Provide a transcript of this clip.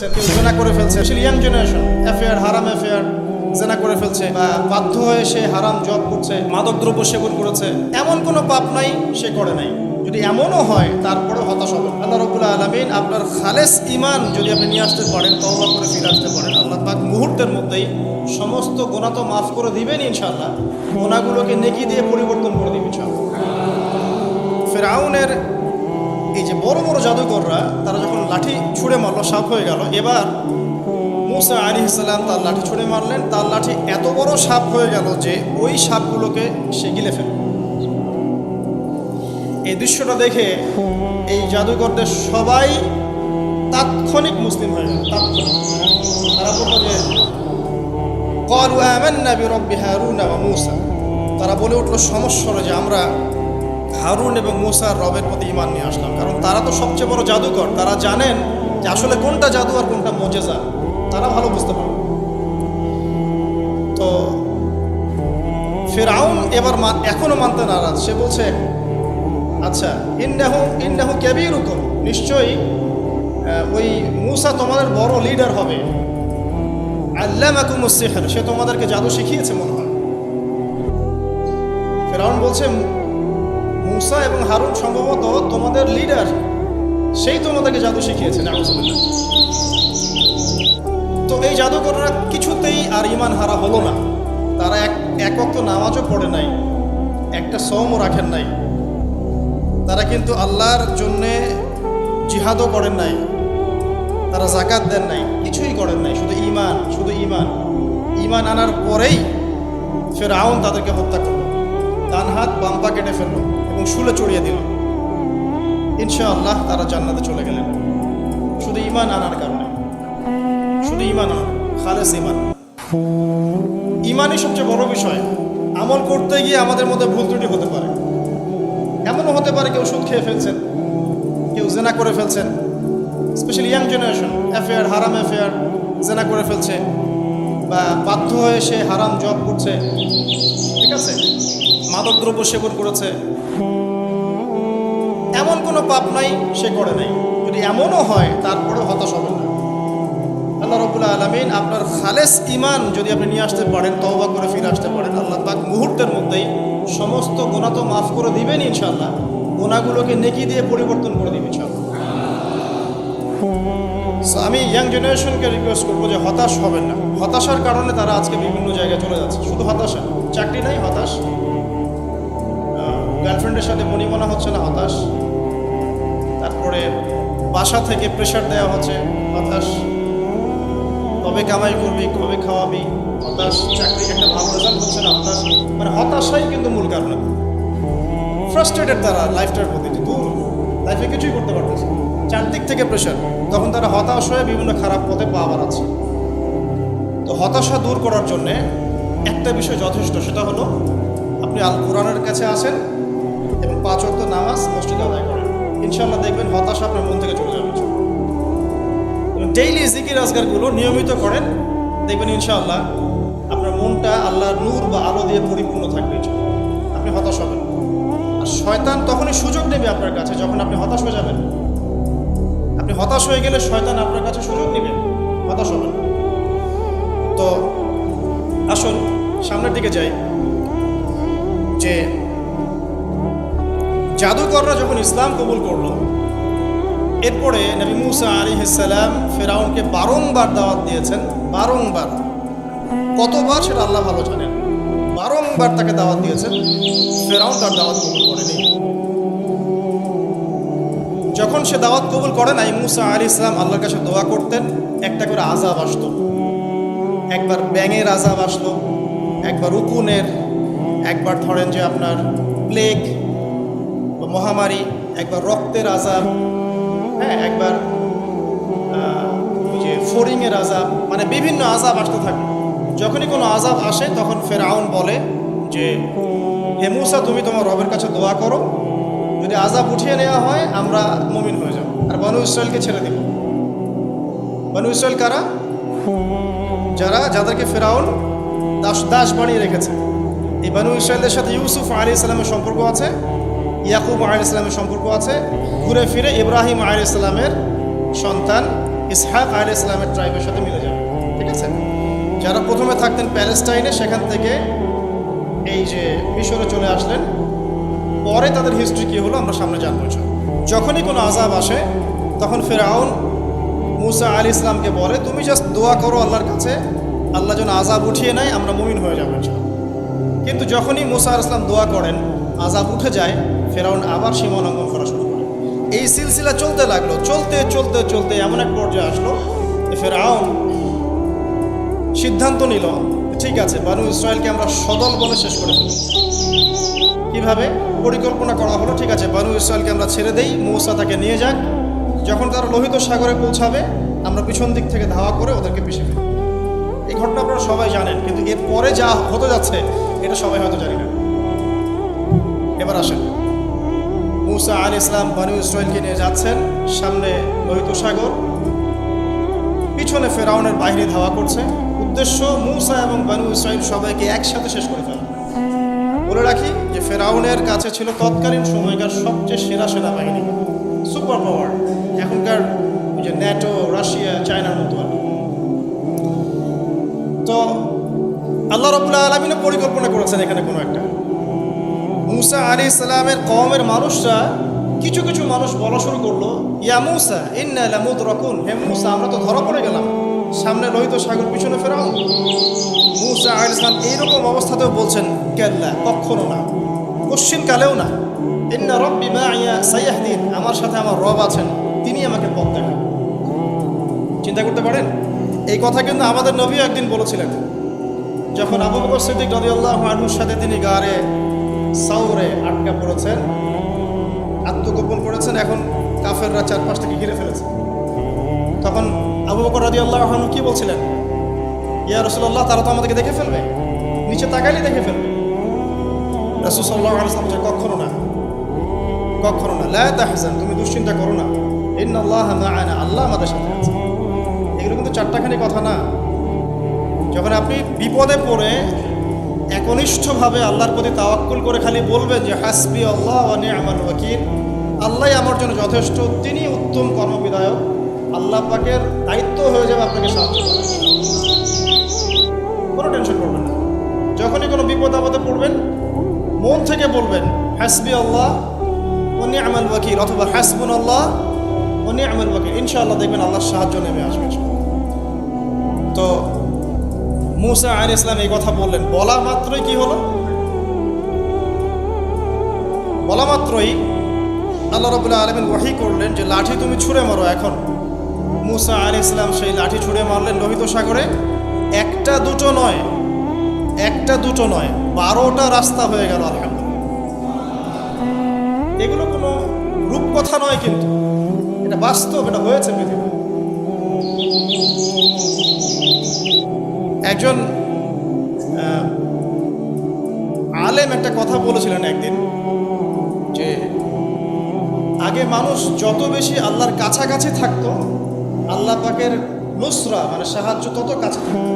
কেউ জেনা করে ফেলছে, ইয়াং জেনারেশন অ্যাফেয়ার, হারাম অ্যাফেয়ার, জেনা করে ফেলছে বা বাধ্য হয়ে সে হারাম জব করছে, মাদকদ্রব্য সেবন করেছে, এমন কোনো পাপ নাই সে করে নাই। যদি এমনও হয় তারপরে হতাশ হবে। আল্লাহ রাব্বুল আলামিন আপনার খালেস ঈমান যদি আপনি নিয়ে আসতে পারেন, তওবা করে ফিরে আসতে পারেন, আল্লাহ পাক মুহূর্তের মধ্যেই সমস্ত গুনাহ তো মাফ করে দিবেন ইনশাআল্লাহ, গুনাহগুলোকে নেকি দিয়ে পরিবর্তন করে দিবেন ইনশাআল্লাহ। ফিরআউনের এই যে বড় বড় জাদুকররা, তারা যখন লাঠি ছুঁড়ে মারলো, সাপ হয়ে গেল। এবার মুসা আলাইহিস সালাম তার লাঠি ছুঁড়ে মারলেন, তার লাঠি এত বড় সাপ হয়ে গেল যে ওই সাপগুলোকে সে গিলে ফেলল। এই দৃশ্যটা দেখে এই জাদুকরদের সবাই তাৎক্ষণিক মুসলিম হয়ে গেল। তারা বলল যে ক্বালু আমান্না বিরাব্বি হারুন ওয়া মূসা, তারা বলে উঠল সমস্বরে যে আমরা হারুন এবং মূসার রবের প্রতি ঈমান নিয়ে আসলাম। কারণ তারা তো সবচেয়ে বড় জাদুকর, তারা জানেন যে আসলে কোনটা জাদু আর কোনটা মুজিজা, তারা ভালো বুঝতে পারে। তো ফিরআউন এবার এখনো মানতে নারাজ। সে বলছে আচ্ছা, ইন্নাহু কাবীরুকুম, নিশ্চয়ই ওই মূসা তোমাদের বড় লিডার হবে। আল্লামাকুমুস সিহর, সে তোমাদেরকে জাদু শিখিয়েছে মনে হয়। ফিরআউন বলছে মূসা এবং হারুন সম্ভবত তোমাদের লিডার, সেই তোমাদেরকে জাদু শিখিয়েছে। নাউজুবিল্লাহ। তো এই জাদুকররা কিছুতেই আর ঈমান হারা হলো না। তারা এক ওয়াক্ত নামাজও পড়ে নাই, একটা সওমও রাখেন নাই, তারা কিন্তু আল্লাহর জন্যে জিহাদও করেন নাই, তারা যাকাত দেন নাই, কিছুই করেন নাই, শুধু ঈমান আনার পরেই ফিরআউন তাদেরকে হত্যা করল, ডান হাত বাম পা কেটে ফেলল এবং শুলে চড়িয়ে দিল। ইনশাআল্লাহ তারা জান্নাতে চলে গেলেন শুধু ঈমান আনার কারণে, শুধু ঈমান আনা, খালেস ঈমান। ঈমানই সবচেয়ে বড় বিষয়। আমল করতে গিয়ে আমাদের মধ্যে ভুল ত্রুটি হতে পারে, এমনও হতে পারে কেউ সুদ খেয়ে ফেলছেন, কেউ জেনা করে ফেলছেন, স্পেশালি ইয়াং জেনারেশন অ্যাফেয়ার, হারাম অ্যাফেয়ার, জেনা করে ফেলছে বা বাধ্য হয়ে সে হারাম জব করছে, ঠিক আছে, মাদকদ্রব্য সেবন করেছে, এমন কোনো পাপ নাই সে করে নাই। যদি এমনও হয় তারপরে হতাশ হবেন না। আল্লাহ রাব্বুল আলামিন আপনার খালেস ঈমান যদি আপনি নিয়ে আসতে পারেন, তওবা করে ফিরে আসতে পারেন, আল্লাহ পাক মুহূর্তের মধ্যেই সমস্ত গুনাহ তো মাফ করে দিবেন ইনশাআল্লাহ, গুনাহগুলোকে নেকি দিয়ে পরিবর্তন করে দিবেন ইনশাআল্লাহ। আমি ইয়াং জেনারেশনকে রিকোয়েস্ট করবো যে হতাশ হবেন না। হতাশার কারণে তারা আজকে বিভিন্ন জায়গায় চলে যাচ্ছে। শুধু হতাশা, চাকরি নাই হতাশ, গার্লফ্রেন্ডের সাথে মনিমনা হচ্ছে না হতাশ, তারপরে বাসা থেকে প্রেশার দেওয়া হচ্ছে হতাশ, কবে কামাই করবি, কবে খাওয়াবি হতাশ, চাকরি একটা ভালো রেজাল্ট হচ্ছে না হতাশ। মানে হতাশাই কিন্তু মূল কারণ। ফ্রাস্ট্রেটেড তারা লাইফটার প্রতি, দূর লাইফে কিছুই করতে পারতেছে, চারদিক থেকে প্রেশার। তখন তারা হতাশ হয়ে বিভিন্ন খারাপ পথে পা বাড়াচ্ছে। তো হতাশা দূর করার জন্যে একটা বিষয় যথেষ্ট, সেটা হলো আপনি আল কোরআনের কাছে আসেন এবং 5 ওয়াক্ত নামাজ মসজিদে আদায় করেন। ইনশাআল্লাহ দেখবেন হতাশা আপনার মন থেকে চলে যাবে। ডেইলি জিকির আজগারগুলো নিয়মিত করেন, দেখবেন ইনশাআল্লাহ আপনার মনটা আল্লাহর নূর বা আলো দিয়ে পরিপূর্ণ থাকবে। আপনি হতাশ হবেন। আর শয়তান তখনই সুযোগ নেবে আপনার কাছে যখন আপনি হতাশ হয়ে যাবেন। আপনি হতাশ হয়ে গেলে শয়তান আপনার কাছে সুযোগ নেবে, হতাশ হবেন। তো আসুন সামনের দিকে যাই। যে জাদুকররা যখন ইসলাম কবুল করলো, এরপরে নবী মুসা আলাইহিস সালাম ফিরআউনকে বারংবার দাওয়াত দিয়েছেন। বারংবার, কতবার সেটা আল্লাহ ভালো জানেন। বারংবার তাকে দাওয়াত দিয়েছেন, ফিরআউন তার দাওয়াত কবুল করেনি। যখন সে দাওয়াত কবুল করে নাই, মুসা আলাইহিস সালাম আল্লাহর কাছে দোয়া করতেন। একটা করে আযাব আসতো, একবার ব্যাঙের আযাব আসলো, একবার উকুনের, একবার ধরেন যে আপনার প্লেগ বা মহামারী, একবার রক্তের আযাব, হ্যাঁ, একবার ওই যে ফড়িংয়ের আযাব, মানে বিভিন্ন আযাব আসতে থাকে। যখনই কোনো আযাব আসে তখন ফিরআউন বলে যে হে মুসা, তুমি তোমার রবের কাছে দোয়া করো, যদি আযাব উঠিয়ে নেওয়া হয় আমরা মুমিন হয়ে যাব আর বনু ইসরায়েলকে ছেড়ে দেব। বনু ইসরায়েল কারা? যাদেরকে ফিরআউন দাস বানিয়ে রেখেছে। এই বনু ইসরায়েলদের সাথে ইউসুফ আলাইহিস সালামের সম্পর্ক আছে, ইয়াকুব আলাইহিস সালামের সম্পর্ক আছে, ঘুরে ফিরে ইব্রাহিম আলাইহিস সালামের সন্তান ইসহাক আলাইহিস সালামের ট্রাইবের সাথে মিলে যাবে। ঠিক আছে, যারা প্রথমে থাকতেন প্যালেস্টাইনে, সেখান থেকে এই যে মিশরে চলে আসলেন, পরে তাদের হিস্ট্রি কী হলো আমরা সামনে জানবো। যখনই কোনো আযাব আসে তখন ফেরাউন মুসা আলাইহিস সালামকে বলে, তুমি জাস্ট দোয়া করো আল্লাহর কাছে, আল্লাহ যেন আযাব উঠিয়ে নেয়, আমরা মুমিন হয়ে যাবো। কিন্তু যখনই মুসা আলাইহিস সালাম দোয়া করেন, আযাব উঠে যায়, ফেরাউন আবার সীমা লঙ্ঘন করা শুরু করে। এই সিলসিলা চলতে লাগলো, চলতে চলতে চলতে এমন এক পর্যায়ে আসলো ফেরাউন সিদ্ধান্ত নিল, ঠিক আছে, বানু ইসরায়েলকে আমরা সদল বলে শেষ করে ফেলি। কীভাবে? পরিকল্পনা করা হলো, ঠিক আছে, বানু ইসরায়েলকে আমরা ছেড়ে দেই, মূসা তাকে নিয়ে যাক, যখন তারা লোহিত সাগরে পৌঁছাবে আমরা পিছন দিক থেকে ধাওয়া করে ওদেরকে পিছিয়ে ফেলি। এই ঘটনা আপনারা সবাই জানেন, কিন্তু এর পরে যা হতে যাচ্ছে এটা সবাই হয়তো জানি না। এবার আসেন, মূসা আলাইহিস সালাম বানু ইসরায়েলকে নিয়ে যাচ্ছেন, সামনে লোহিত সাগর, পিছনে ফেরাউনের বাহিনী ধাওয়া করছে। উদ্দেশ্য মূসা এবং বানু ইসরায়েল সবাইকে একসাথে শেষ করে ফেলা। বলে রাখি যে ফেরাউনের কাছে ছিল তৎকালীন সময়কার সবচেয়ে সেরা সেনাবাহিনী, সুপার পাওয়ার, এখনকার ওই যে ন্যাটো, রাশিয়া, চায়নার মতো। তো আল্লাহ রাব্বুল আলামিন পরিকল্পনা করেছেন এখানে কোনো একটা। মূসা আলাইহিস সালামের কওমের মানুষরা, কিছু কিছু মানুষ বলা শুরু করলো, ইয়া মূসা ইন্না লামুদরাকুন, হে মূসা আমরা তো ধরা পড়ে গেলাম, সামনে লোহিত সাগর, পিছনে ফেরাউন। মূসা আলাইহিস সালাম এইরকম অবস্থাতেও বলছেন, কাল্লা, কখনো না, কশ্চিনকালেও না, ইন্না রাব্বি মাইয়া সায়াহদিন, আমার সাথে আমার রব আছেন, তিনি আমাকে পথ দেখান। চিন্তা করতে পারেন, এই কথা কিন্তু আমাদের নবীও একদিন বলেছিলেন, যখন আবু বকর সিদ্দিক রাদিয়াল্লাহু আনহুর সাথে তিনি গারে সাউরে আটকা পড়েছেন, আত্মগোপন করেছেন, এখন কাফেররা চারপাশ থেকে ঘিরে ফেলেছে। তখন আবু বকর রাদিয়াল্লাহু আনহু কি বলছিলেন? ইয়া রাসূলুল্লাহ, তারা তো আমাদেরকে দেখে ফেলবে, নিচে তাকাইলে দেখে ফেলবে। রাসূল সাল্লাল্লাহু আলাইহি ওয়াসাল্লাম বলেন, কখনো না, কখনো না, লা তাহজান, তুমি দুশ্চিন্তা করো না, ইন্নাল্লাহা মা'ানা, আল্লাহ আমাদের সাথে আছে। এগুলো কিন্তু চারটাখানি কথা না। যখন আপনি বিপদে পড়ে একনিষ্ঠভাবে আল্লাহর প্রতি তাওয়াক্কুল করে খালি বলবেন যে হাসবি আল্লাহ ওয়া নি'মাল ওয়াকিল, আল্লাহই আমার জন্য যথেষ্ট, তিনি উত্তম কর্মবিধায়ক, আল্লাহ পাকের দায়িত্ব হয়ে যাবে আপনাকে সাহায্য করা। কোনো টেনশন করবেন না। যখনই কোনো বিপদ আপদে পড়বেন, মন থেকে বলবেন হাসবি আল্লাহ ওয়া নি'মাল ওয়াকিল, অথবা হাসবুনাল্লাহ ওয়া নি'মাল ওয়াকিল, ইনশাআল্লাহ দেখবেন আল্লাহর সাহায্য নেমে আসবে। তো মূসা আলাইহিস সালাম এই কথা বললেন, বলা মাত্রই কি হলো? বলা মাত্রই আল্লাহ রাব্বুল আলামিন ওহী করলেন যে লাঠি তুমি ছুঁড়ে মারো। এখন মূসা আলাইহিস সালাম সেই লাঠি ছুঁড়ে মারলেন লোহিত সাগরে। একটা দুটো নয়, 12টা রাস্তা হয়ে গেল। আলহামদুলিল্লাহ, এগুলো কোনো রূপকথা নয়, কিন্তু এটা বাস্তব, এটা হয়েছে পৃথিবী। একজন আলেম একটা কথা বলেছিলেন একদিন, যে আগে মানুষ যত বেশি আল্লাহর কাছাকাছি থাকতো, আল্লাহ পাকের নুসরা মানে সাহায্য তত কাছে থাকতো।